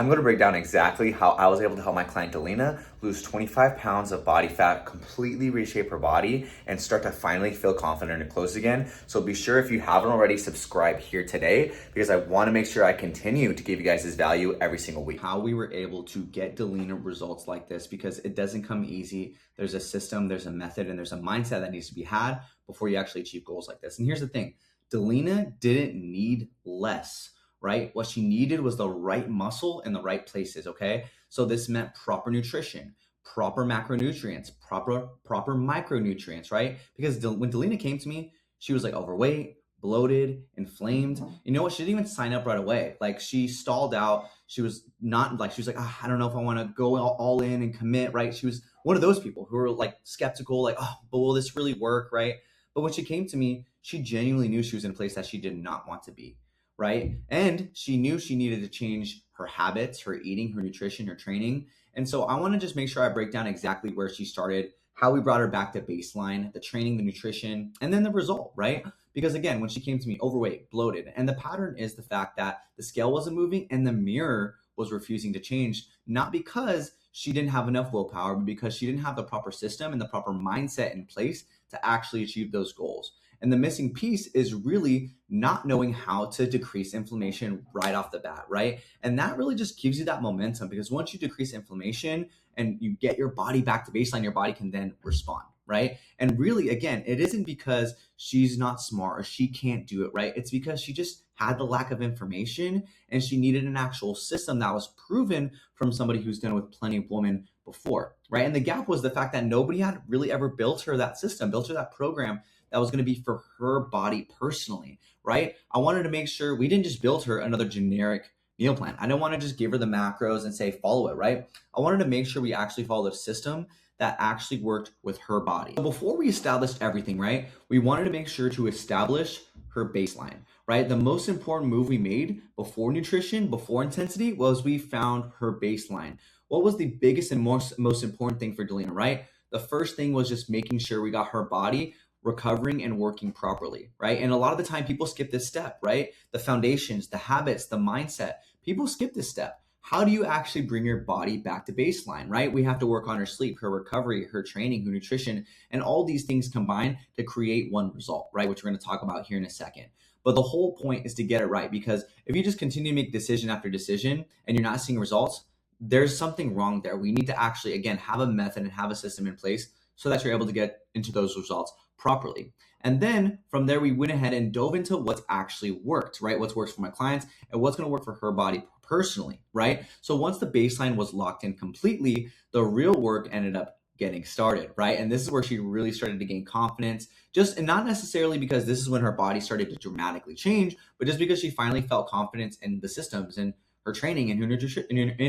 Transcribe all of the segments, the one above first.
I'm going to break down exactly how I was able to help my client Delinah lose 25 pounds of body fat, completely reshape her body, and start to finally feel confident in her clothes again. So be sure, if you haven't already, subscribe here today, because I want to make sure I continue to give you guys this value every single week. How we were able to get Delinah results like this, because it doesn't come easy. There's a system, there's a method, and there's a mindset that needs to be had before you actually achieve goals like this. And here's the thing, Delinah didn't need less, right? What she needed was the right muscle in the right places, okay? So this meant proper nutrition, proper macronutrients, proper micronutrients, right? Because when Delinah came to me, she was like overweight, bloated, inflamed. You know what? She didn't even sign up right away. Like, she stalled out. She was not like, she was like, I don't know if I want to go all in and commit, right? She was one of those people who were like skeptical, like, oh, but will this really work, right? But when she came to me, she genuinely knew she was in a place that she did not want to be, right? And she knew she needed to change her habits, her eating, her nutrition, her training. And so I want to just make sure I break down exactly where she started, how we brought her back to baseline, the training, the nutrition, and then the result, right? Because again, when she came to me, overweight, bloated, and the pattern is the fact that the scale wasn't moving and the mirror was refusing to change, not because she didn't have enough willpower, but because she didn't have the proper system and the proper mindset in place to actually achieve those goals. And the missing piece is really not knowing how to decrease inflammation right off the bat, right? And that really just gives you that momentum, because once you decrease inflammation and you get your body back to baseline, your body can then respond, right? And really, again, it isn't because she's not smart or she can't do it, right? It's because she just had the lack of information and she needed an actual system that was proven from somebody who's done it with plenty of women before, right? And the gap was the fact that nobody had really ever built her that system, built her that program that was going to be for her body personally, right? I wanted to make sure we didn't just build her another generic meal plan. I didn't want to just give her the macros and say, follow it, right? I wanted to make sure we actually followed a system that actually worked with her body. So before we established everything, right, we wanted to make sure to establish her baseline, right? The most important move we made before nutrition, before intensity, was we found her baseline. What was the biggest and most important thing for Delinah, right? The first thing was just making sure we got her body recovering and working properly, right? And a lot of the time people skip this step, right? The foundations, the habits, the mindset, people skip this step. How do you actually bring your body back to baseline, right? We have to work on her sleep, her recovery, her training, her nutrition, and all these things combine to create one result, right? Which we're going to talk about here in a second. But the whole point is to get it right, because if you just continue to make decision after decision and you're not seeing results, there's something wrong there. We need to actually, again, have a method and have a system in place so that you're able to get into those results properly. And then from there, we went ahead and dove into what's actually worked, right? What's worked for my clients and what's going to work for her body personally, right? So once the baseline was locked in completely, the real work ended up getting started, right? And this is where she really started to gain confidence, and not necessarily because this is when her body started to dramatically change, but just because she finally felt confidence in the systems and her training and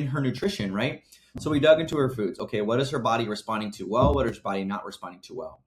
her nutrition, right? So we dug into her foods. Okay, what is her body responding to well? What is her body not responding to well?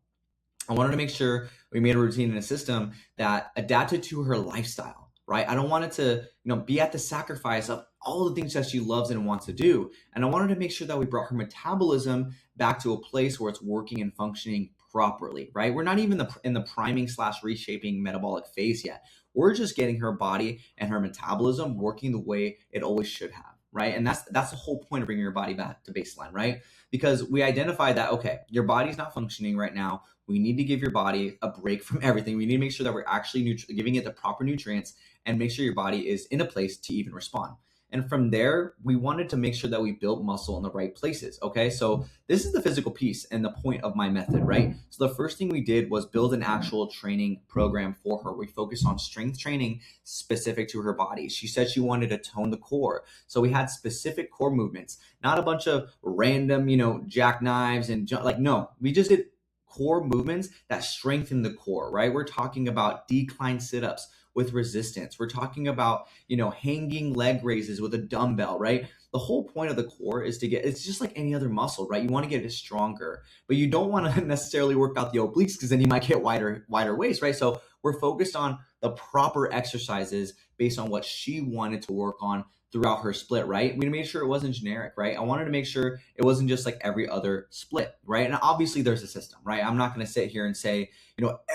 I wanted to make sure we made a routine and a system that adapted to her lifestyle, right? I don't want it to, be at the sacrifice of all the things that she loves and wants to do. And I wanted to make sure that we brought her metabolism back to a place where it's working and functioning properly, right? We're not even in the priming / reshaping metabolic phase yet. We're just getting her body and her metabolism working the way it always should have, right? And that's the whole point of bringing your body back to baseline, right? Because we identify that, okay, your body's not functioning right now. We need to give your body a break from everything. We need to make sure that we're actually giving it the proper nutrients and make sure your body is in a place to even respond. And from there, we wanted to make sure that we built muscle in the right places, okay? So this is the physical piece and the point of my method, right? So the first thing we did was build an actual training program for her. We focused on strength training specific to her body. She said she wanted to tone the core. So we had specific core movements, not a bunch of random, jackknives and no, we just did core movements that strengthen the core, right? We're talking about decline sit-ups with resistance. We're talking about, hanging leg raises with a dumbbell, right? The whole point of the core is it's just like any other muscle, right? You want to get it stronger, but you don't want to necessarily work out the obliques because then you might get wider waist, right? So we're focused on the proper exercises based on what she wanted to work on throughout her split, right? We made sure it wasn't generic, right? I wanted to make sure it wasn't just like every other split, right? And obviously there's a system, right? I'm not going to sit here and say,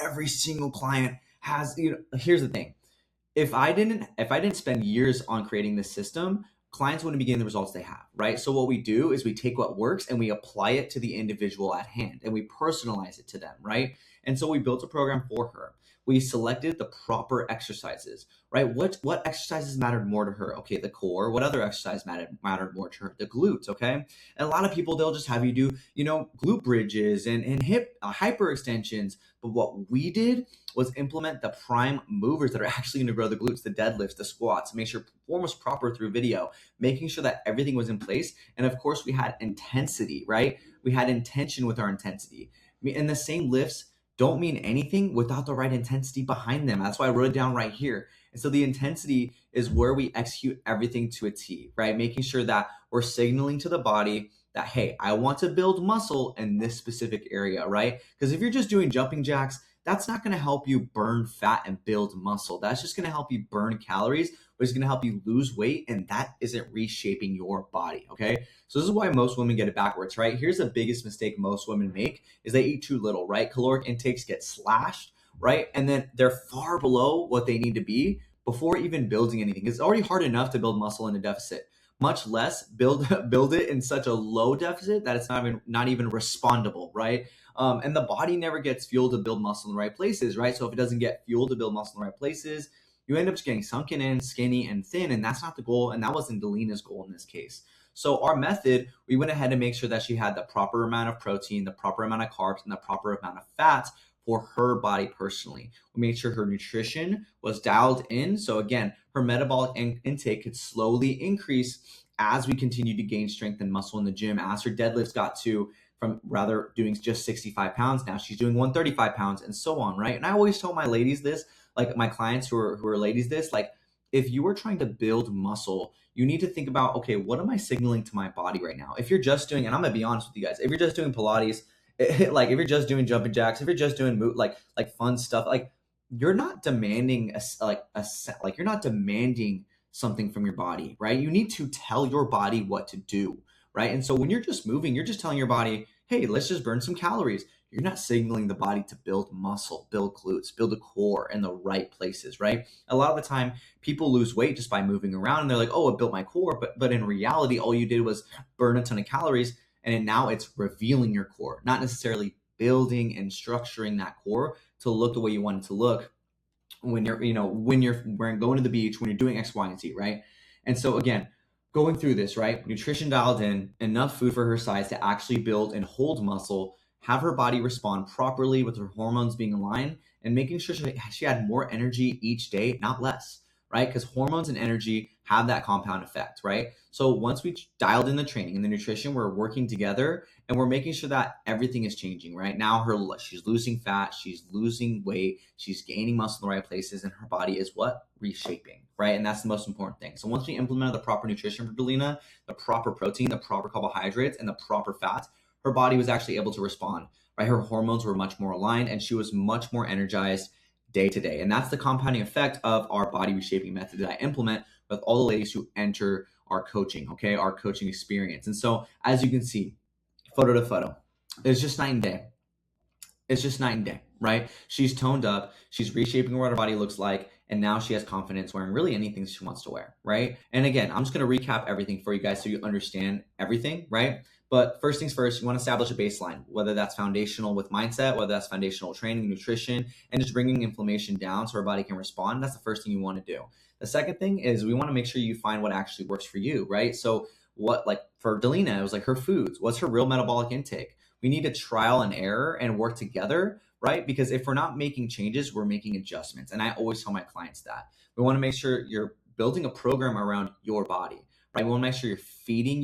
every single client has, here's the thing. If I didn't spend years on creating this system, clients wouldn't be getting the results they have, right? So what we do is we take what works and we apply it to the individual at hand and we personalize it to them, right? And so we built a program for her. We selected the proper exercises, right? What exercises mattered more to her? Okay, the core. What other exercise mattered more to her? The glutes, okay? And a lot of people, they'll just have you do, glute bridges and hip hyperextensions. But what we did was implement the prime movers that are actually going to grow the glutes, the deadlifts, the squats, make sure form was proper through video, making sure that everything was in place. And of course, we had intensity, right? We had intention with our intensity. And the same lifts don't mean anything without the right intensity behind them. That's why I wrote it down right here. And so the intensity is where we execute everything to a T, right? Making sure that we're signaling to the body that, hey, I want to build muscle in this specific area, right? Because if you're just doing jumping jacks, that's not going to help you burn fat and build muscle. That's just going to help you burn calories, but it's going to help you lose weight, and that isn't reshaping your body, okay? So this is why most women get it backwards, right? Here's the biggest mistake most women make is they eat too little, right? Caloric intakes get slashed, right? And then they're far below what they need to be before even building anything. It's already hard enough to build muscle in a deficit, much less build it in such a low deficit that it's not even respondable, right? And the body never gets fuel to build muscle in the right places, right? So if it doesn't get fuel to build muscle in the right places, you end up just getting sunken in, skinny, and thin, and that's not the goal, and that wasn't Delina's goal in this case. So our method, we went ahead and make sure that she had the proper amount of protein, the proper amount of carbs, and the proper amount of fat for her body personally. We made sure her nutrition was dialed in. So again, her metabolic intake could slowly increase as we continued to gain strength and muscle in the gym. As her deadlifts got to from rather doing just 65 pounds, now she's doing 135 pounds and so on, right? And I always tell my ladies this, like my clients who are ladies this, like if you are trying to build muscle, you need to think about, okay, what am I signaling to my body right now? If you're just doing, and I'm gonna be honest with you guys, if you're just doing Pilates, like if you're just doing jumping jacks, if you're just doing like fun stuff, like you're not demanding like you're not demanding something from your body, right? You need to tell your body what to do, right? And so when you're just moving, you're just telling your body, hey, let's just burn some calories. You're not signaling the body to build muscle, build glutes, build a core in the right places, right? A lot of the time, people lose weight just by moving around and they're like, oh, it built my core. But in reality, all you did was burn a ton of calories, and now it's revealing your core, not necessarily building and structuring that core to look the way you want it to look when you're going to the beach, when you're doing X, Y, and Z, right? And so again, going through this, right? Nutrition dialed in, enough food for her size to actually build and hold muscle, have her body respond properly with her hormones being aligned, and making sure she had more energy each day, not less, right? Because hormones and energy have that compound effect, right? So once we dialed in the training and the nutrition, we're working together and we're making sure that everything is changing, right? Now she's losing fat, she's losing weight, she's gaining muscle in the right places, and her body is what? Reshaping, right? And that's the most important thing. So once we implemented the proper nutrition for Delinah, the proper protein, the proper carbohydrates, and the proper fat, her body was actually able to respond, right? Her hormones were much more aligned and she was much more energized day to day. And that's the compounding effect of our body reshaping method that I implement with all the ladies who enter our coaching, okay, our coaching experience. And so as you can see, photo to photo, it's just night and day. It's just night and day, right? She's toned up, she's reshaping what her body looks like, and now she has confidence wearing really anything she wants to wear, right? And again, I'm just gonna recap everything for you guys so you understand everything, right? But first things first, you wanna establish a baseline, whether that's foundational with mindset, whether that's foundational training, nutrition, and just bringing inflammation down so our body can respond. That's the first thing you wanna do. The second thing is we wanna make sure you find what actually works for you, right? So what, like for Delinah, it was like her foods. What's her real metabolic intake? We need to trial and error and work together, right? Because if we're not making changes, we're making adjustments. And I always tell my clients that. We want to make sure you're building a program around your body, right? We want to make sure you're feeding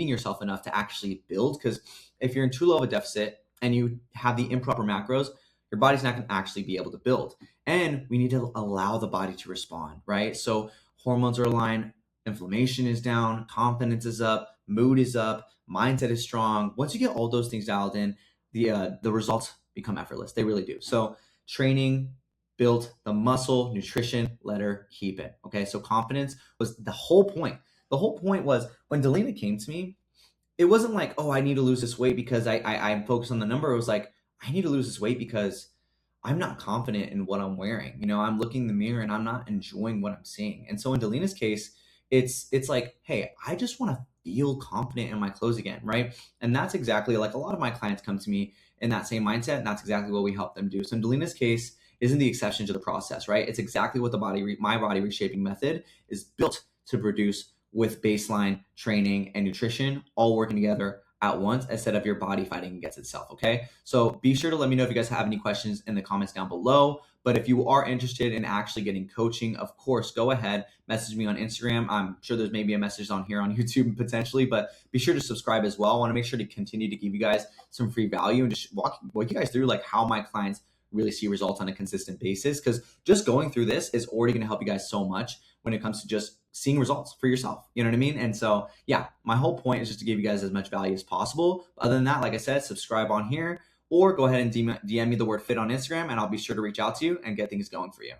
yourself enough to actually build. Because if you're in too low of a deficit and you have the improper macros, your body's not going to actually be able to build. And we need to allow the body to respond, right? So hormones are aligned, inflammation is down, confidence is up, mood is up, mindset is strong. Once you get all those things dialed in, the results become effortless. They really do. So training built the muscle, nutrition, let her keep it. Okay. So confidence was the whole point. The whole point was when Delinah came to me, it wasn't like, oh, I need to lose this weight because I'm focused on the number. It was like, I need to lose this weight because I'm not confident in what I'm wearing. I'm looking in the mirror and I'm not enjoying what I'm seeing. And so in Delinah's case, It's like, hey, I just want to feel confident in my clothes again, right? And that's exactly like a lot of my clients come to me in that same mindset, and that's exactly what we help them do. So in Delina's case, isn't the exception to the process, right? It's exactly what my body reshaping method is built to produce with baseline training and nutrition all working together at once instead of your body fighting against itself. Okay. So be sure to let me know if you guys have any questions in the comments down below. But if you are interested in actually getting coaching, of course, go ahead, message me on Instagram. I'm sure there's maybe a message on here on YouTube potentially, but be sure to subscribe as well. I want to make sure to continue to give you guys some free value and just walk you guys through like how my clients really see results on a consistent basis. Because just going through this is already going to help you guys so much when it comes to just seeing results for yourself. You know what I mean? And so, yeah, my whole point is just to give you guys as much value as possible. Other than that, like I said, subscribe on here or go ahead and DM me the word fit on Instagram, and I'll be sure to reach out to you and get things going for you.